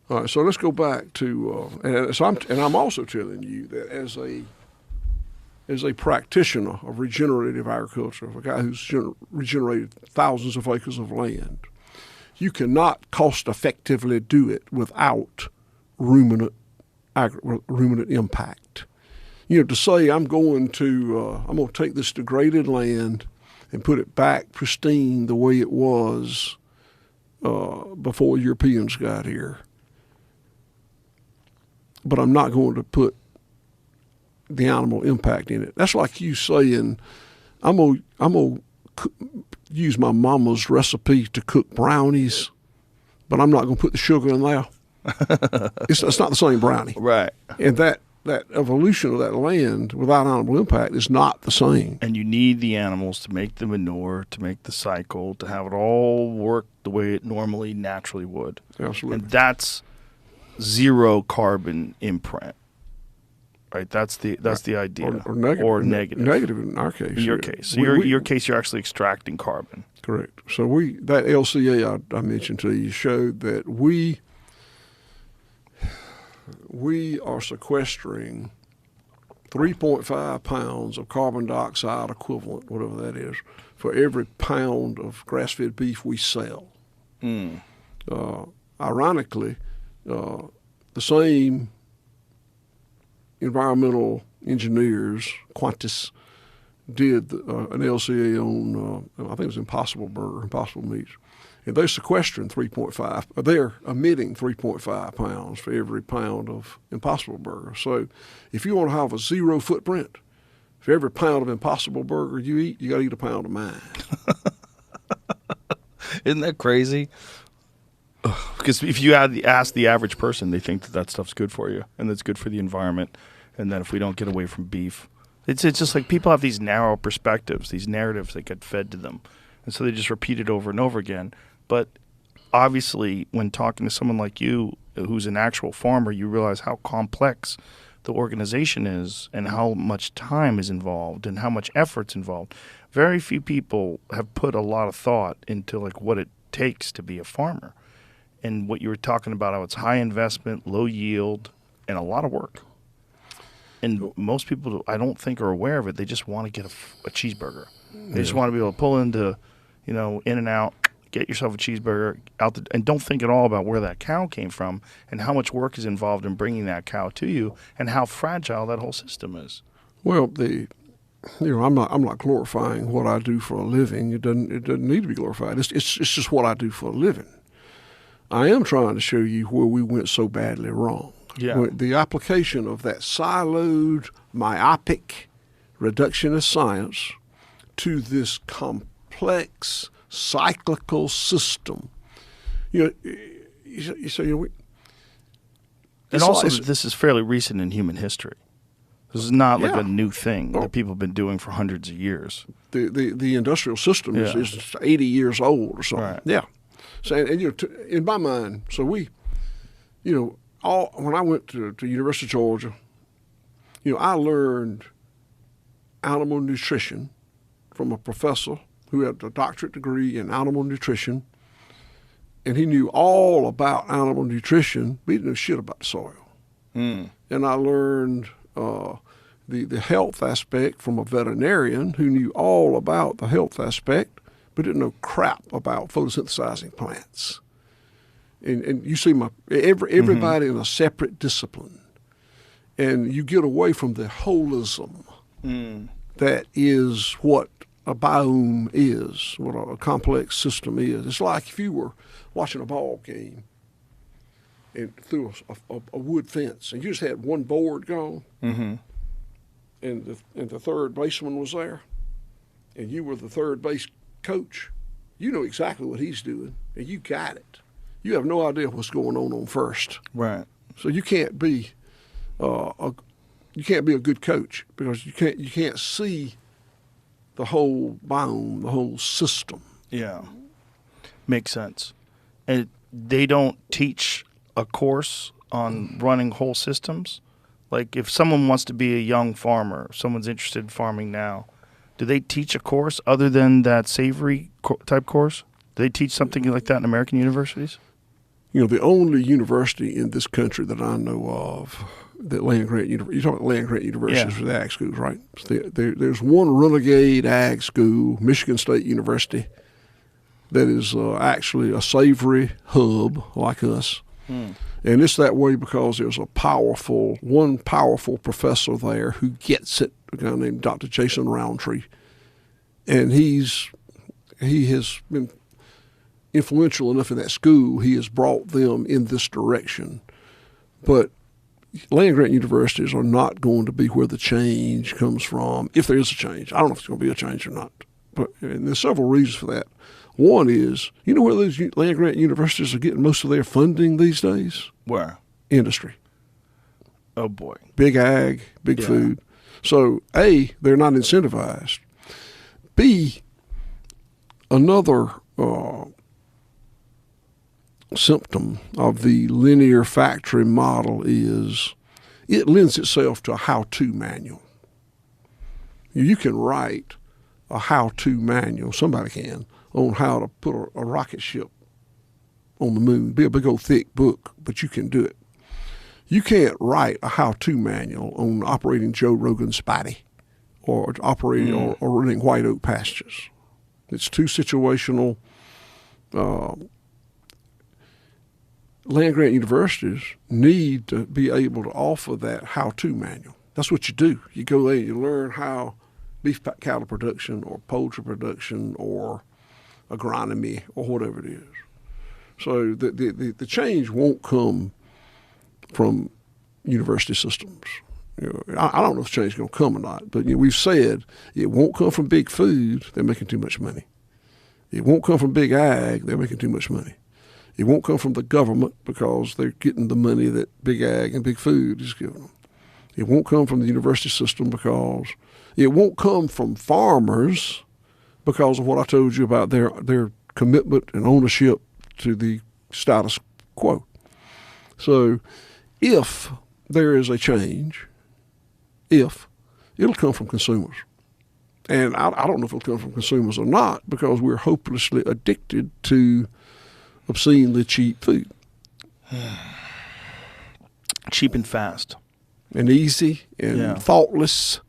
All right, so let's go back to, I'm also telling you that as a practitioner of regenerative agriculture, of a guy who's regenerated thousands of acres of land, you cannot cost effectively do it without ruminant impact. To say I'm going to take this degraded land and put it back pristine the way it was before Europeans got here, but I'm not going to put the animal impact in it. That's like you saying, I'm gonna use my mama's recipe to cook brownies, but I'm not gonna put the sugar in there. It's not the same brownie, right? And that evolution of that land without animal impact is not the same. And you need the animals to make the manure, to make the cycle, to have it all work the way it normally, naturally would. Absolutely. And that's zero carbon imprint, right? That's the idea. Or negative. Or negative. Negative in our case. In your case. So your case, you're actually extracting carbon. Correct. So that LCA I mentioned to you showed that we are sequestering 3.5 pounds of carbon dioxide equivalent, whatever that is, for every pound of grass-fed beef we sell. Ironically, the same environmental engineers, Qantas, did an LCA on, I think it was Impossible Meats, and they're sequestering 3.5, they're emitting 3.5 pounds for every pound of Impossible Burger. So if you want to have a zero footprint, for every pound of Impossible Burger you eat, you got to eat a pound of mine. Isn't that crazy? Because if you ask the average person, they think that stuff's good for you and that's good for the environment, and that if we don't get away from beef, it's just like people have these narrow perspectives, these narratives that get fed to them, and so they just repeat it over and over again. But obviously, when talking to someone like you, who's an actual farmer, you realize how complex the organization is and how much time is involved and how much effort's involved. Very few people have put a lot of thought into like what it takes to be a farmer. And what you were talking about, how it's high investment, low yield, and a lot of work. And most people, I don't think, are aware of it. They just want to get a cheeseburger. They just want to be able to pull into, In-N-Out, get yourself a cheeseburger, and don't think at all about where that cow came from and how much work is involved in bringing that cow to you and how fragile that whole system is. Well, I'm not glorifying what I do for a living. It doesn't need to be glorified. It's just what I do for a living. I am trying to show you where we went so badly wrong. Yeah. The application of that siloed, myopic, reductionist science to this complex, cyclical system. And also, this is fairly recent in human history. This is not like a new thing that people have been doing for hundreds of years. The industrial system is 80 years old or something. Right. Yeah. So, in my mind, so when I went to University of Georgia, I learned animal nutrition from a professor who had a doctorate degree in animal nutrition, and he knew all about animal nutrition, but he didn't know shit about the soil. And I learned the health aspect from a veterinarian who knew all about the health aspect, but didn't know crap about photosynthesizing plants. And you see everybody in a separate discipline. And you get away from the holism that is what a biome is, what a complex system is. It's like if you were watching a ball game and through a wood fence and you just had one board going, and the third baseman was there, and you were the third base coach. You know exactly what he's doing, and you got it. You have no idea what's going on first. Right. So you can't be a good coach because you can't see the whole biome, the whole system. Yeah, makes sense. And they don't teach a course on running whole systems. Like if someone wants to be a young farmer, if someone's interested in farming now, do they teach a course other than that savory type course? Do they teach something like that in American universities? The only university in this country that I know of that land-grant university, you talk about land-grant universities for the ag schools, right? There's one renegade ag school, Michigan State University, that is actually a savory hub like us. And it's that way because there's one powerful professor there who gets it, a guy named Dr. Jason Roundtree. And he has been influential enough in that school, he has brought them in this direction. But land-grant universities are not going to be where the change comes from, if there is a change. I don't know if it's going to be a change or not. And there's several reasons for that. One is, you know where those land-grant universities are getting most of their funding these days? Where? Industry. Oh, boy. Big ag, big food. So, A, they're not incentivized. B, another symptom of the linear factory model is it lends itself to a how-to manual. You can write a how-to manual, somebody can, on how to put a rocket ship on the moon. Be a big old thick book, but you can do it. You can't write a how-to manual on operating Joe Rogan Spidey or operating or running white oak pastures. It's too situational. Land-grant universities need to be able to offer that how-to manual. That's what you do. You go there and you learn how beef cattle production or poultry production or agronomy or whatever it is. So the change won't come from university systems. I don't know if change is going to come or not, but we've said it won't come from big food. They're making too much money. It won't come from big ag. They're making too much money. It won't come from the government because they're getting the money that big ag and big food is giving them. It won't come from the university system because it won't come from farmers because of what I told you about their commitment and ownership to the status quo. So if there is a change, it'll come from consumers. And I don't know if it'll come from consumers or not because we're hopelessly addicted to obscenely cheap food. Cheap and fast. And easy and thoughtless.